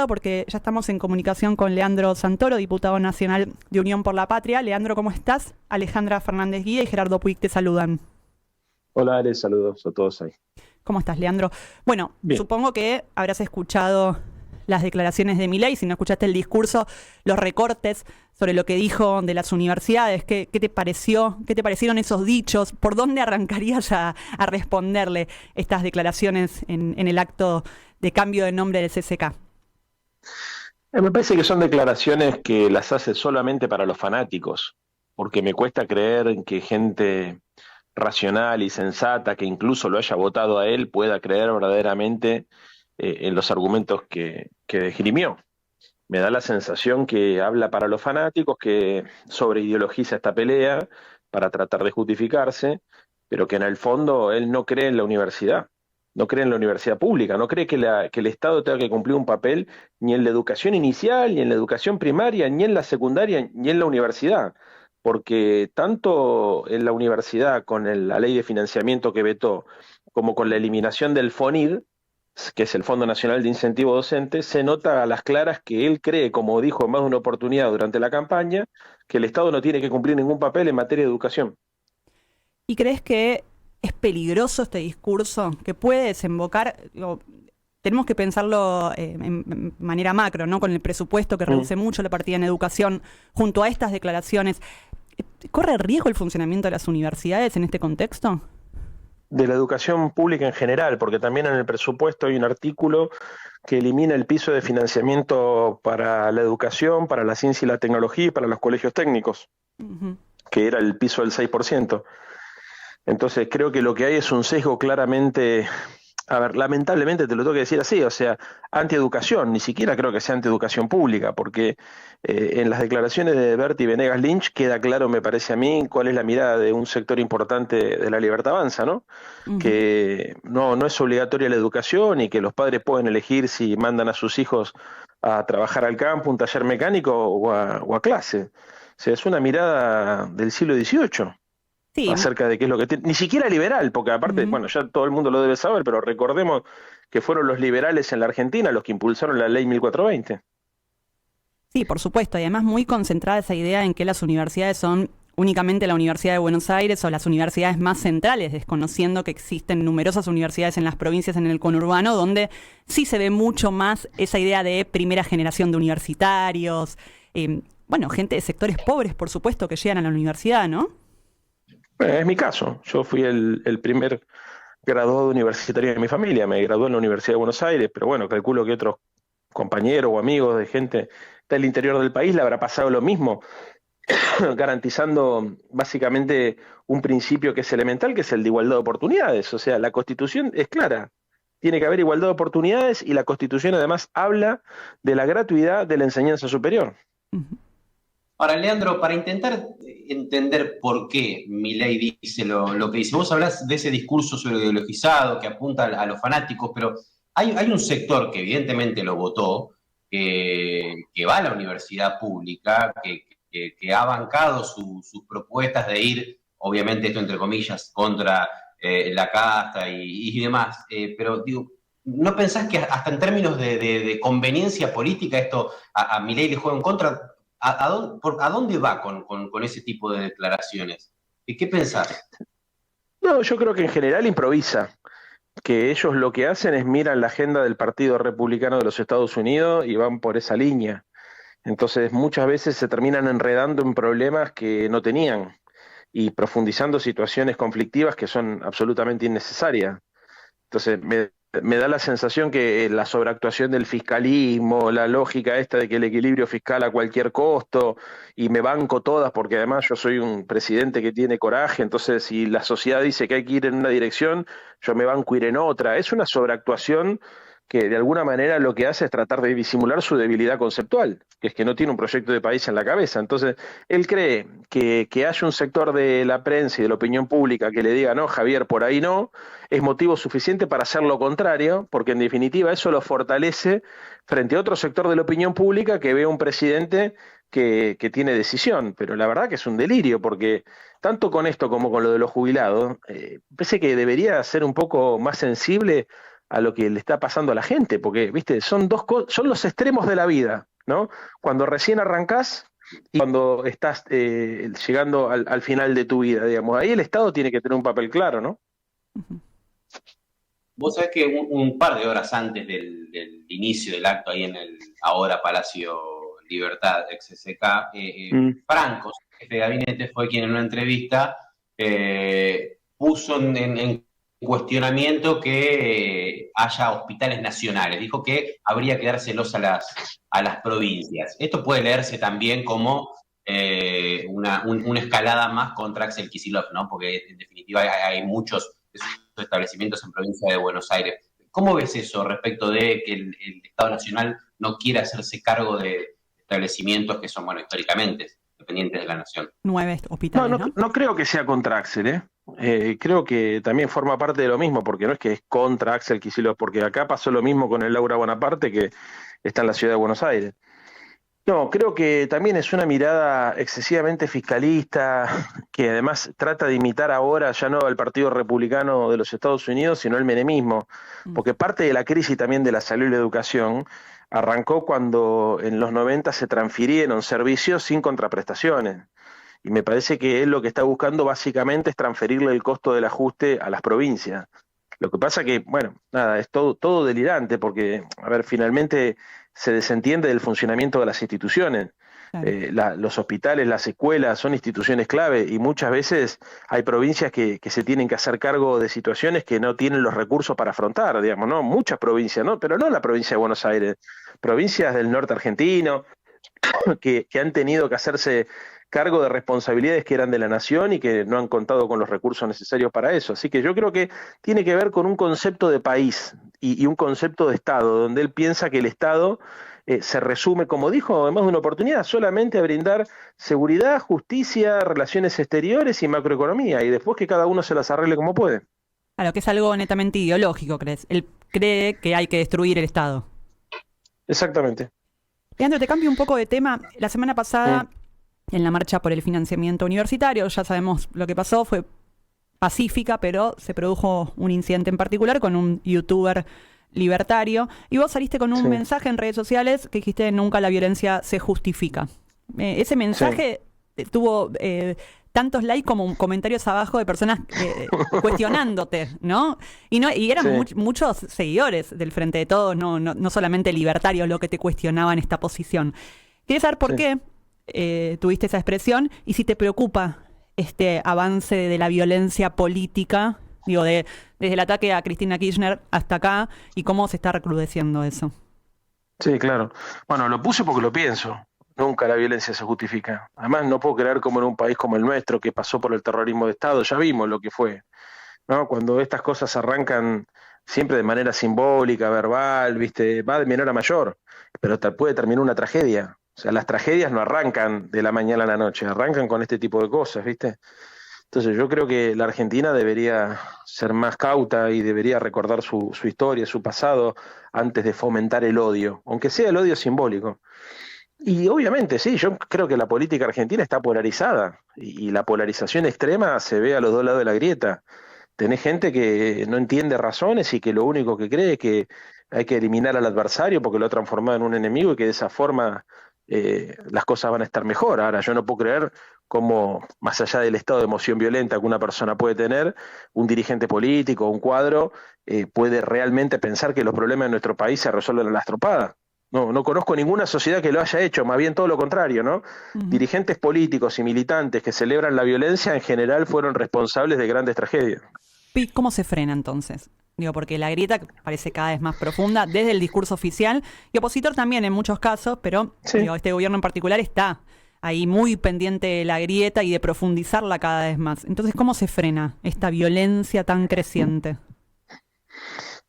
Porque ya estamos en comunicación con Leandro Santoro, diputado nacional de Unión por la Patria. Leandro, ¿cómo estás? Alejandra Fernández Guía y Gerardo Puig te saludan. Hola, Ale, saludos a todos ahí. ¿Cómo estás, Leandro? Bueno, Bien. supongo que habrás escuchado las declaraciones de Milei, si no escuchaste el discurso, los recortes sobre lo que dijo de las universidades. ¿Qué te pareció? ¿Qué te parecieron esos dichos? ¿Por dónde arrancarías a responderle estas declaraciones en el acto de cambio de nombre del CCK? Me parece que son declaraciones que las hace solamente para los fanáticos, porque me cuesta creer en que gente racional y sensata, que incluso lo haya votado a él, pueda creer verdaderamente en los argumentos que esgrimió. Me da la sensación que habla para los fanáticos, que sobreideologiza esta pelea para tratar de justificarse, pero que en el fondo él no cree en la universidad, no cree en la universidad pública, no cree que el Estado tenga que cumplir un papel ni en la educación inicial, ni en la educación primaria, ni en la secundaria, ni en la universidad, porque tanto en la universidad con la ley de financiamiento que vetó, como con la eliminación del FONID, que es el Fondo Nacional de Incentivo Docente, se nota a las claras que él cree, como dijo en más de una oportunidad durante la campaña, que el Estado no tiene que cumplir ningún papel en materia de educación. ¿Y crees que es peligroso este discurso que puede desembocar? Tenemos que pensarlo en manera macro, ¿no? Con el presupuesto que Mm. reduce mucho la partida en educación, junto a estas declaraciones. ¿Corre riesgo el funcionamiento de las universidades en este contexto? De la educación pública en general, porque también en el presupuesto hay un artículo que elimina el piso de financiamiento para la educación, para la ciencia y la tecnología y para los colegios técnicos, Ujú. que era el piso del 6%. Entonces creo que lo que hay es un sesgo claramente, a ver, lamentablemente te lo tengo que decir así, o sea, antieducación, ni siquiera creo que sea antieducación pública, porque en las declaraciones de Bertie Venegas Lynch queda claro, me parece a mí, cuál es la mirada de un sector importante de la Libertad Avanza, ¿no? Ujú. Que no es obligatoria la educación y que los padres pueden elegir si mandan a sus hijos a trabajar al campo, un taller mecánico o a clase. O sea, es una mirada del siglo XVIII Sí. acerca de qué es lo que tiene, ni siquiera liberal, porque aparte, Ujú. bueno, ya todo el mundo lo debe saber, pero recordemos que fueron los liberales en la Argentina los que impulsaron la ley 1420. Sí, por supuesto, y además muy concentrada esa idea en que las universidades son únicamente la Universidad de Buenos Aires o las universidades más centrales, desconociendo que existen numerosas universidades en las provincias, en el conurbano, donde sí se ve mucho más esa idea de primera generación de universitarios, bueno, gente de sectores pobres, por supuesto, que llegan a la universidad, ¿no? Es mi caso, yo fui el primer graduado universitario de mi familia, me gradué en la Universidad de Buenos Aires, pero bueno, calculo que otros compañeros o amigos de gente del interior del país le habrá pasado lo mismo, garantizando básicamente un principio que es elemental, que es el de igualdad de oportunidades. O sea, la Constitución es clara. Tiene que haber igualdad de oportunidades y la Constitución además habla de la gratuidad de la enseñanza superior. Ujú. Ahora, Leandro, para intentar entender por qué Milei dice lo que dice, vos hablás de ese discurso sobre ideologizado que apunta a los fanáticos, pero hay un sector que evidentemente lo votó, que va a la universidad pública, que ha bancado sus propuestas de ir, obviamente esto entre comillas, contra la casta y demás, pero digo, ¿no pensás que hasta en términos de conveniencia política esto a Milei le juega en contra? ¿A dónde va con ese tipo de declaraciones? ¿Qué pensás? No, yo creo que en general improvisa, que ellos lo que hacen es miran la agenda del Partido Republicano de los Estados Unidos y van por esa línea. Entonces muchas veces se terminan enredando en problemas que no tenían y profundizando situaciones conflictivas que son absolutamente innecesarias. Entonces me da la sensación que la sobreactuación del fiscalismo, la lógica esta de que el equilibrio fiscal a cualquier costo, y me banco todas porque además yo soy un presidente que tiene coraje, entonces si la sociedad dice que hay que ir en una dirección, yo me banco ir en otra. Es una sobreactuación que de alguna manera lo que hace es tratar de disimular su debilidad conceptual, que es que no tiene un proyecto de país en la cabeza. Entonces, él cree que haya un sector de la prensa y de la opinión pública que le diga, no, Javier, por ahí no, es motivo suficiente para hacer lo contrario, porque en definitiva eso lo fortalece frente a otro sector de la opinión pública que ve a un presidente que tiene decisión. Pero la verdad que es un delirio, porque tanto con esto como con lo de los jubilados, pensé que debería ser un poco más sensible a lo que le está pasando a la gente, porque, viste, son son los extremos de la vida, ¿no? Cuando recién arrancás y cuando estás llegando al final de tu vida, digamos. Ahí el Estado tiene que tener un papel claro, ¿no? Vos sabés que un par de horas antes del inicio del acto ahí en el ahora Palacio Libertad, ex SK, Franco, jefe de gabinete, fue quien en una entrevista puso en cuestionamiento que haya hospitales nacionales. Dijo que habría que dárselos a las provincias. Esto puede leerse también como una escalada más contra Axel Kicillof, ¿no? Porque en definitiva hay muchos de sus establecimientos en provincia de Buenos Aires. ¿Cómo ves eso respecto de que el Estado Nacional no quiere hacerse cargo de establecimientos que son, bueno, históricamente dependientes de la nación? 9 hospitales, ¿no? No creo que sea contra Axel, ¿eh? Creo que también forma parte de lo mismo, porque no es que es contra Axel Kicillof, porque acá pasó lo mismo con el Laura Bonaparte, que está en la ciudad de Buenos Aires. No, creo que también es una mirada excesivamente fiscalista, que además trata de imitar ahora ya no al Partido Republicano de los Estados Unidos, sino al menemismo, porque parte de la crisis también de la salud y la educación arrancó cuando en los 90 se transfirieron servicios sin contraprestaciones. Y me parece que él lo que está buscando básicamente es transferirle el costo del ajuste a las provincias. Lo que pasa que, bueno, nada, es todo delirante porque, a ver, finalmente se desentiende del funcionamiento de las instituciones. Claro. Los hospitales, las escuelas son instituciones clave y muchas veces hay provincias que se tienen que hacer cargo de situaciones que no tienen los recursos para afrontar, digamos, ¿no? Muchas provincias, ¿no? Pero no la provincia de Buenos Aires, provincias del norte argentino que han tenido que hacerse cargo de responsabilidades que eran de la nación y que no han contado con los recursos necesarios para eso. Así que yo creo que tiene que ver con un concepto de país y un concepto de Estado, donde él piensa que el Estado se resume, como dijo en más de una oportunidad, solamente a brindar seguridad, justicia, relaciones exteriores y macroeconomía, y después que cada uno se las arregle como puede. Claro, que es algo netamente ideológico, ¿crees? Él cree que hay que destruir el Estado. Exactamente. Leandro, te cambio un poco de tema. La semana pasada, en la marcha por el financiamiento universitario, ya sabemos lo que pasó, fue pacífica, pero se produjo un incidente en particular con un youtuber libertario, y vos saliste con un mensaje en redes sociales que dijiste: nunca la violencia se justifica. Ese mensaje tuvo tantos likes como comentarios abajo de personas cuestionándote, ¿no? Y eran muchos seguidores del Frente de Todos, no solamente libertarios, lo que te cuestionaban esta posición. Quería saber por qué tuviste esa expresión y si te preocupa este avance de la violencia política, digo, desde el ataque a Cristina Kirchner hasta acá, y cómo se está recrudeciendo eso. Sí, claro. Bueno, lo puse porque lo pienso. Nunca la violencia se justifica. Además, no puedo creer como en un país como el nuestro, que pasó por el terrorismo de Estado, ya vimos lo que fue, ¿no? Cuando estas cosas arrancan siempre de manera simbólica, verbal, ¿viste? Va de menor a mayor, pero puede terminar una tragedia. O sea, las tragedias no arrancan de la mañana a la noche, arrancan con este tipo de cosas, ¿viste? Entonces yo creo que la Argentina debería ser más cauta y debería recordar su historia, su pasado, antes de fomentar el odio, aunque sea el odio simbólico. Y obviamente, sí, yo creo que la política argentina está polarizada y la polarización extrema se ve a los dos lados de la grieta. Tenés gente que no entiende razones y que lo único que cree es que hay que eliminar al adversario porque lo ha transformado en un enemigo y que de esa forma las cosas van a estar mejor. Ahora, yo no puedo creer cómo, más allá del estado de emoción violenta que una persona puede tener, un dirigente político o un cuadro puede realmente pensar que los problemas de nuestro país se resuelven a las tropadas. No conozco ninguna sociedad que lo haya hecho, más bien todo lo contrario, ¿no? Dirigentes políticos y militantes que celebran la violencia en general fueron responsables de grandes tragedias. ¿Y cómo se frena entonces? Digo, porque la grieta parece cada vez más profunda desde el discurso oficial y opositor también en muchos casos, pero digo, este gobierno en particular está ahí muy pendiente de la grieta y de profundizarla cada vez más. Entonces, ¿cómo se frena esta violencia tan creciente?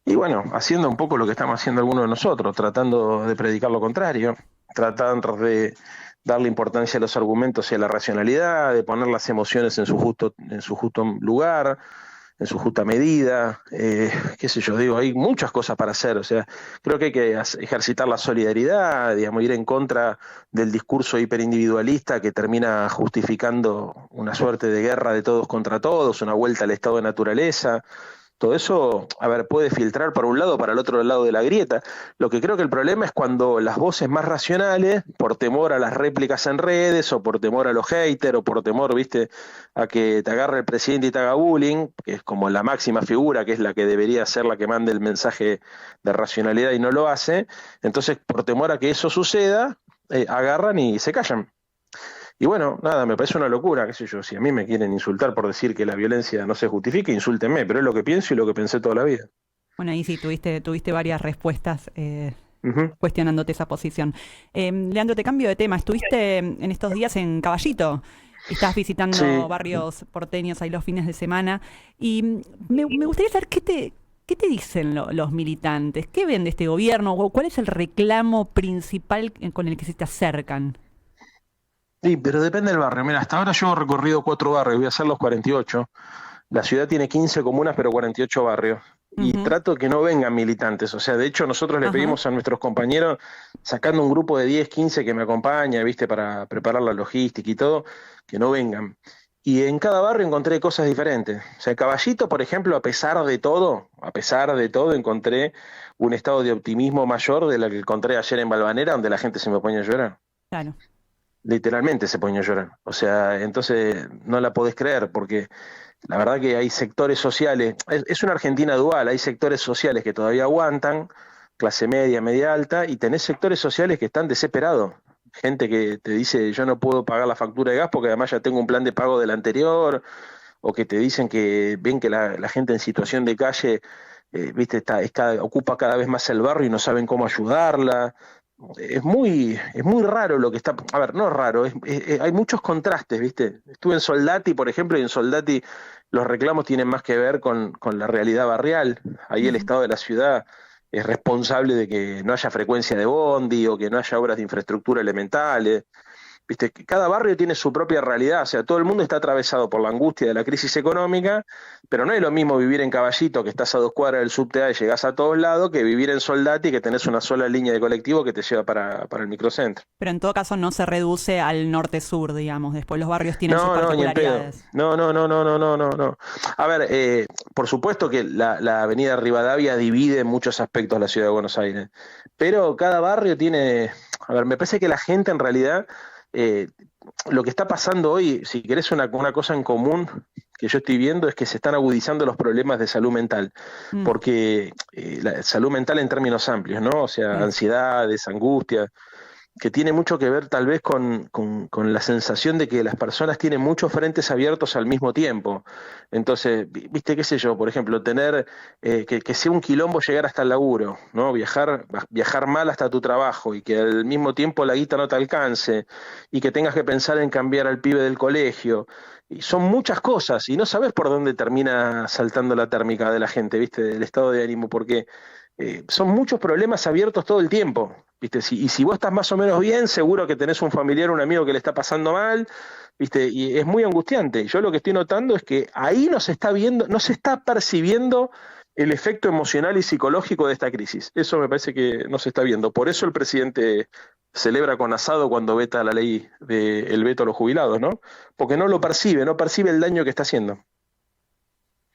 Y bueno, haciendo un poco lo que estamos haciendo algunos de nosotros, tratando de predicar lo contrario, tratando de darle importancia a los argumentos y a la racionalidad, de poner las emociones en su justo lugar, en su justa medida, qué sé yo, digo, hay muchas cosas para hacer, o sea, creo que hay que ejercitar la solidaridad, digamos, ir en contra del discurso hiperindividualista que termina justificando una suerte de guerra de todos contra todos, una vuelta al estado de naturaleza. Todo eso, a ver, puede filtrar para un lado o para el otro lado de la grieta. Lo que creo que el problema es cuando las voces más racionales, por temor a las réplicas en redes, o por temor a los haters, o por temor, viste, a que te agarre el presidente y te haga bullying, que es como la máxima figura, que es la que debería ser la que mande el mensaje de racionalidad y no lo hace, entonces por temor a que eso suceda, agarran y se callan. Y bueno, nada, me parece una locura, qué sé yo, si a mí me quieren insultar por decir que la violencia no se justifica, insúltenme, pero es lo que pienso y lo que pensé toda la vida. Bueno, ahí sí tuviste varias respuestas Ujú. cuestionándote esa posición. Leandro, te cambio de tema. Estuviste en estos días en Caballito. Estás visitando Sí, barrios porteños ahí los fines de semana. Y me gustaría saber qué te dicen los militantes. ¿Qué ven de este gobierno? ¿O cuál es el reclamo principal con el que se te acercan? sí, pero depende del barrio. Mira, hasta ahora yo he recorrido 4 barrios, voy a hacer los 48. La ciudad tiene 15 comunas, pero 48 barrios. Y Ujú. trato que no vengan militantes. O sea, de hecho, nosotros le Ajá, pedimos a nuestros compañeros, sacando un grupo de 10, 15 que me acompaña, ¿viste? Para preparar la logística y todo, que no vengan. Y en cada barrio encontré cosas diferentes. O sea, en Caballito, por ejemplo, a pesar de todo, encontré un estado de optimismo mayor de la que encontré ayer en Valvanera, donde la gente se me ponía a llorar. claro. Literalmente se ponía a llorar. O sea, entonces no la podés creer, porque la verdad que hay sectores sociales, es una Argentina dual, hay sectores sociales que todavía aguantan, clase media, media alta, y tenés sectores sociales que están desesperados. Gente que te dice, yo no puedo pagar la factura de gas porque además ya tengo un plan de pago del anterior, o que te dicen que ven que la gente en situación de calle, viste, ocupa cada vez más el barrio y no saben cómo ayudarla. Es muy raro lo que está. A ver, no es raro, hay muchos contrastes, ¿viste? Estuve en Soldati, por ejemplo, y en Soldati los reclamos tienen más que ver con la realidad barrial. Ahí el Ujú. Estado de la ciudad es responsable de que no haya frecuencia de bondi o que no haya obras de infraestructura elementales. Viste, que cada barrio tiene su propia realidad, o sea, todo el mundo está atravesado por la angustia de la crisis económica, pero no es lo mismo vivir en Caballito, que estás a 2 cuadras del subte A y llegás a todos lados, que vivir en Soldati, que tenés una sola línea de colectivo que te lleva para el microcentro. Pero en todo caso no se reduce al norte-sur, digamos. Después los barrios tienen sus No, no, ni en pedo. particularidades. No, no, no, no, no, no, no, no. A ver, por supuesto que la avenida Rivadavia divide en muchos aspectos la ciudad de Buenos Aires, pero cada barrio tiene, a ver, me parece que la gente en realidad, eh, lo que está pasando hoy, si querés una cosa en común que yo estoy viendo es que se están agudizando los problemas de salud mental, Mm, porque la salud mental en términos amplios, ¿no? O sea, sí. ansiedades, angustia, que tiene mucho que ver tal vez con la sensación de que las personas tienen muchos frentes abiertos al mismo tiempo. Entonces, viste, qué sé yo, por ejemplo, tener que sea un quilombo llegar hasta el laburo, ¿no? Viajar mal hasta tu trabajo y que al mismo tiempo la guita no te alcance y que tengas que pensar en cambiar al pibe del colegio. Y son muchas cosas y no sabes por dónde termina saltando la térmica de la gente, ¿viste? Del estado de ánimo, porque son muchos problemas abiertos todo el tiempo. ¿Viste? Y si vos estás más o menos bien, seguro que tenés un familiar, un amigo que le está pasando mal, ¿viste? Y es muy angustiante. Yo lo que estoy notando es que ahí no se está viendo, no se está percibiendo el efecto emocional y psicológico de esta crisis. Eso me parece que no se está viendo. Por eso el presidente celebra con asado cuando veta la ley del veto a los jubilados, ¿no? Porque no lo percibe, no percibe el daño que está haciendo.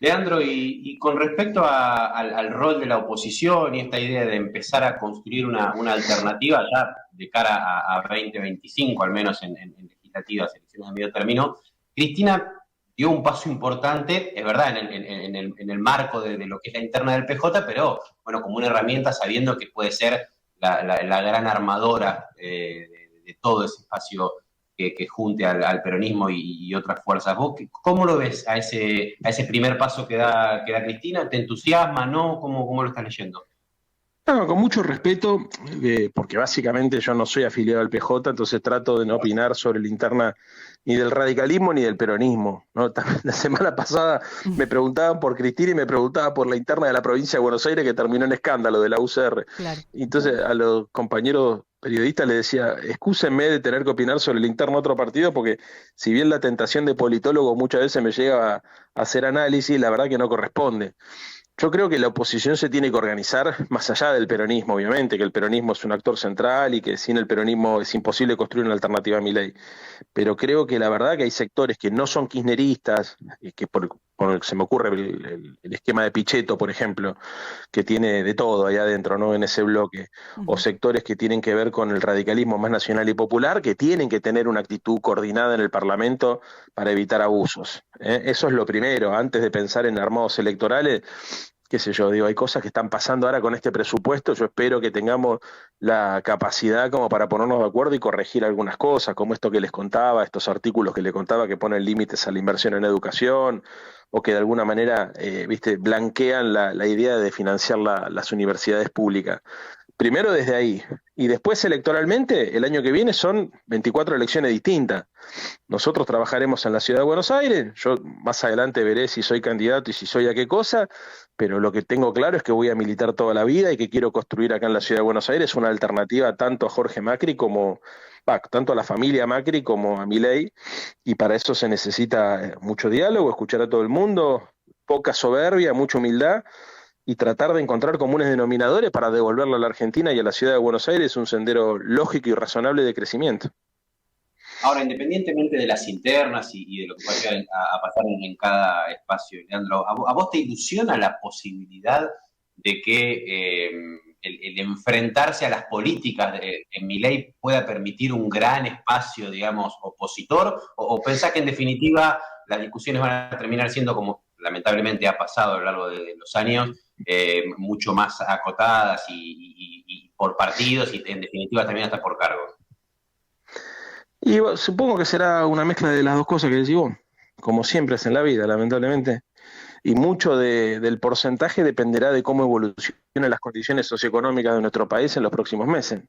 Leandro, y con respecto al rol de la oposición y esta idea de empezar a construir una alternativa ya de cara a 2025, al menos en legislativas, elecciones de medio término, Cristina dio un paso importante, es verdad, en el marco de lo que es la interna del PJ, pero bueno, como una herramienta sabiendo que puede ser la gran armadora de todo ese espacio que junte al peronismo y otras fuerzas. ¿Vos cómo lo ves a ese primer paso que da Cristina? ¿Te entusiasma, no? ¿Cómo lo estás leyendo? No, con mucho respeto, porque básicamente yo no soy afiliado al PJ, entonces trato de no opinar sobre la interna ni del radicalismo ni del peronismo, ¿no? La semana pasada me preguntaban por Cristina y me preguntaban por la interna de la provincia de Buenos Aires, que terminó en escándalo de la UCR. Claro. Y entonces a los compañeros periodistas les decía, excúsenme de tener que opinar sobre la interna de otro partido, porque si bien la tentación de politólogo muchas veces me llega a hacer análisis, la verdad que no corresponde. Yo creo que la oposición se tiene que organizar más allá del peronismo, obviamente, que el peronismo es un actor central y que sin el peronismo es imposible construir una alternativa a Milei. Pero creo que la verdad que hay sectores que no son kirchneristas, y que se me ocurre el esquema de Pichetto, por ejemplo, que tiene de todo ahí adentro, ¿no? En ese bloque, o sectores que tienen que ver con el radicalismo más nacional y popular, que tienen que tener una actitud coordinada en el Parlamento para evitar abusos, ¿eh? Eso es lo primero, antes de pensar en armados electorales. Qué sé yo, digo, hay cosas que están pasando ahora con este presupuesto, yo espero que tengamos la capacidad como para ponernos de acuerdo y corregir algunas cosas, como esto que les contaba, estos artículos que les contaba que ponen límites a la inversión en educación, o que de alguna manera, viste, blanquean la idea de financiar las universidades públicas. Primero desde ahí, y después electoralmente, el año que viene son 24 elecciones distintas. Nosotros trabajaremos en la Ciudad de Buenos Aires, yo más adelante veré si soy candidato y si soy a qué cosa, pero lo que tengo claro es que voy a militar toda la vida y que quiero construir acá en la Ciudad de Buenos Aires una alternativa tanto a Jorge Macri como, tanto a la familia Macri como a Milei, y para eso se necesita mucho diálogo, escuchar a todo el mundo, poca soberbia, mucha humildad, y tratar de encontrar comunes denominadores para devolverle a la Argentina y a la Ciudad de Buenos Aires un sendero lógico y razonable de crecimiento. Ahora, independientemente de las internas y de lo que vaya a pasar en cada espacio, Leandro, ¿a vos te ilusiona la posibilidad de que el enfrentarse a las políticas en Milei pueda permitir un gran espacio, digamos, opositor? ¿O pensás que en definitiva las discusiones van a terminar siendo, como lamentablemente ha pasado a lo largo de los años, mucho más acotadas y por partidos y en definitiva también hasta por cargos? Y supongo que será una mezcla de las dos cosas que decís vos, como siempre es en la vida, lamentablemente. Y mucho del porcentaje dependerá de cómo evolucionen las condiciones socioeconómicas de nuestro país en los próximos meses.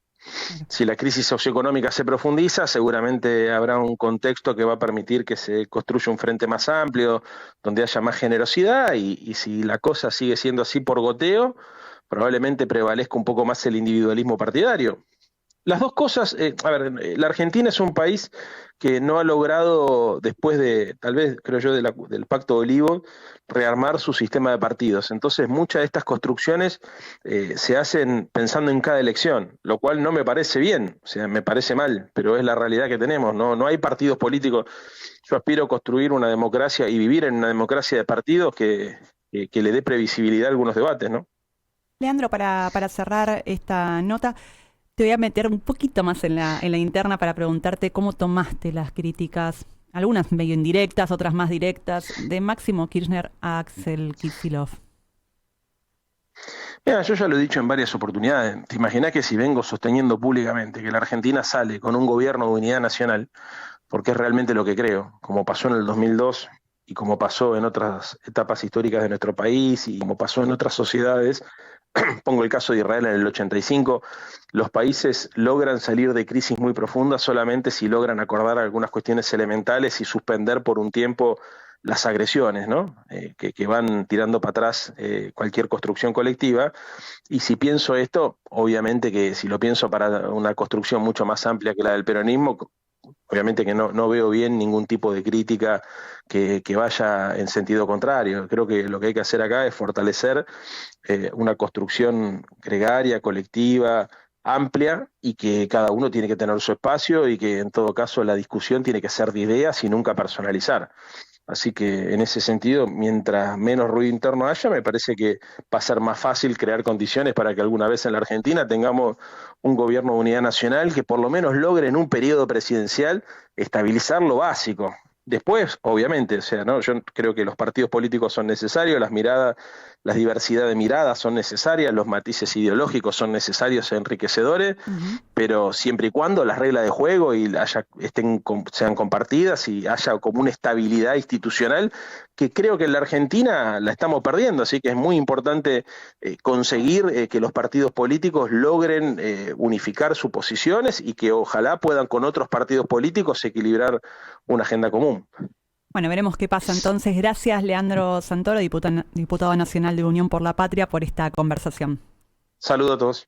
Si la crisis socioeconómica se profundiza, seguramente habrá un contexto que va a permitir que se construya un frente más amplio, donde haya más generosidad, y si la cosa sigue siendo así por goteo, probablemente prevalezca un poco más el individualismo partidario. Las dos cosas, a ver, la Argentina es un país que no ha logrado, después de, tal vez, creo yo, del Pacto de Olivos, rearmar su sistema de partidos. Entonces, muchas de estas construcciones se hacen pensando en cada elección, lo cual no me parece bien, o sea, me parece mal, pero es la realidad que tenemos, no hay partidos políticos. Yo aspiro a construir una democracia y vivir en una democracia de partidos que le dé previsibilidad a algunos debates, ¿no? Leandro, para cerrar esta nota, te voy a meter un poquito más en la interna para preguntarte cómo tomaste las críticas, algunas medio indirectas, otras más directas, de Máximo Kirchner a Axel Kicillof. Mira, yo ya lo he dicho en varias oportunidades. ¿Te imaginás que si vengo sosteniendo públicamente que la Argentina sale con un gobierno de unidad nacional, porque es realmente lo que creo, como pasó en el 2002 y como pasó en otras etapas históricas de nuestro país y como pasó en otras sociedades, pongo el caso de Israel en el 85, los países logran salir de crisis muy profundas solamente si logran acordar algunas cuestiones elementales y suspender por un tiempo las agresiones, ¿no? Que van tirando para atrás cualquier construcción colectiva. Y si pienso esto, obviamente que si lo pienso para una construcción mucho más amplia que la del peronismo, obviamente que no veo bien ningún tipo de crítica que vaya en sentido contrario. Creo que lo que hay que hacer acá es fortalecer una construcción gregaria, colectiva, amplia, y que cada uno tiene que tener su espacio y que en todo caso la discusión tiene que ser de ideas y nunca personalizar. Así que en ese sentido, mientras menos ruido interno haya, me parece que va a ser más fácil crear condiciones para que alguna vez en la Argentina tengamos un gobierno de unidad nacional que por lo menos logre en un periodo presidencial estabilizar lo básico. Después, obviamente, o sea, ¿no? Yo creo que los partidos políticos son necesarios, las miradas, la diversidad de miradas son necesarias, los matices ideológicos son necesarios e enriquecedores, pero siempre y cuando las reglas de juego sean compartidas y haya como una estabilidad institucional que creo que en la Argentina la estamos perdiendo, así que es muy importante conseguir que los partidos políticos logren unificar sus posiciones y que ojalá puedan con otros partidos políticos equilibrar una agenda común. Bueno, veremos qué pasa entonces. Gracias, Leandro Santoro, diputado nacional de Unión por la Patria, por esta conversación. Saludos a todos.